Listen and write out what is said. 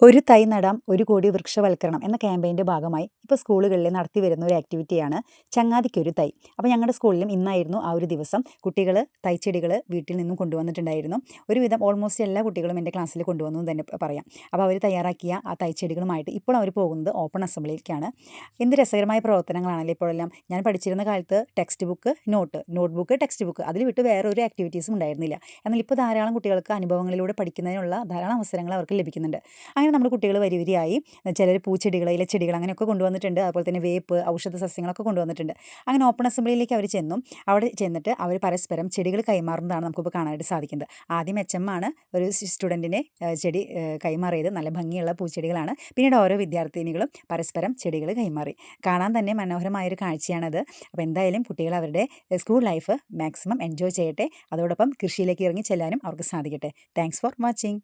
ഒരു തൈ നടാം ഒരു കോടി വൃക്ഷവൽക്കരണം എന്ന ക്യാമ്പയിൻ്റെ ഭാഗമായി ഇപ്പോൾ സ്കൂളുകളിൽ നടത്തി വരുന്ന ഒരു ആക്ടിവിറ്റിയാണ് ചങ്ങാതിക്കൊരു തൈ. അപ്പോൾ ഞങ്ങളുടെ സ്കൂളിലും ഇന്നായിരുന്നു ആ ഒരു ദിവസം. കുട്ടികൾ തൈച്ചെടികൾ വീട്ടിൽ നിന്നും കൊണ്ടുവന്നിട്ടുണ്ടായിരുന്നു. ഒരുവിധം ഓൾമോസ്റ്റ് എല്ലാ കുട്ടികളും എൻ്റെ ക്ലാസ്സിൽ കൊണ്ടുവന്നു എന്ന് തന്നെ പറയാം. അപ്പോൾ അവർ തയ്യാറാക്കിയ ആ തൈച്ചെടികളുമായിട്ട് ഇപ്പോൾ അവർ പോകുന്നത് ഓപ്പൺ അസംബ്ലിയിലേക്കാണ്. എന്ത് രസകരമായ പ്രവർത്തനങ്ങളാണല്ലോ ഇപ്പോഴെല്ലാം. ഞാൻ പഠിച്ചിരുന്ന കാലത്ത് text book, note book, text book, അതിൽ വിട്ട് വേറെ ഒരു ആക്ടിവിറ്റീസും ഉണ്ടായിരുന്നില്ല. എന്നാൽ ഇപ്പോൾ ധാരാളം കുട്ടികൾക്ക് അനുഭവങ്ങളിലൂടെ പഠിക്കുന്നതിനുള്ള ധാരാളം അവസരങ്ങൾ അവർക്ക് ലഭിക്കുന്നുണ്ട്. അങ്ങനെ നമ്മുടെ കുട്ടികൾ വരിവരിയായി ചിലർ പൂച്ചെടികൾ, ഇലച്ചെടികൾ അങ്ങനെയൊക്കെ കൊണ്ടുവന്നിട്ടുണ്ട്. അതുപോലെ തന്നെ വേപ്പ്, ഔഷധ സസ്യങ്ങളൊക്കെ കൊണ്ടുവന്നിട്ടുണ്ട്. അങ്ങനെ ഓപ്പൺ അസംബ്ലിയിലേക്ക് അവർ ചെന്നു. അവിടെ ചെന്നിട്ട് അവർ പരസ്പരം ചെടികൾ കൈമാറുന്നതാണ് നമുക്കിപ്പോൾ കാണാനായിട്ട് സാധിക്കുന്നത്. ആദ്യം ആണ് ഒരു സ്റ്റുഡൻറ്റിനെ ചെടി കൈമാറിയത്. നല്ല ഭംഗിയുള്ള പൂച്ചെടികളാണ്. പിന്നീട് ഓരോ വിദ്യാർത്ഥിനികളും പരസ്പരം ചെടികൾ കൈമാറി. കാണാൻ തന്നെ മനോഹരമായൊരു കാഴ്ചയാണത്. അപ്പോൾ എന്തായാലും കുട്ടികൾ അവരുടെ സ്കൂൾ ലൈഫ് മാക്സിമം എൻജോയ് ചെയ്യട്ടെ. അതോടൊപ്പം കൃഷിയിലേക്ക് ഇറങ്ങി ചെല്ലാനും അവർക്ക് സാധിക്കട്ടെ. Thanks for watching.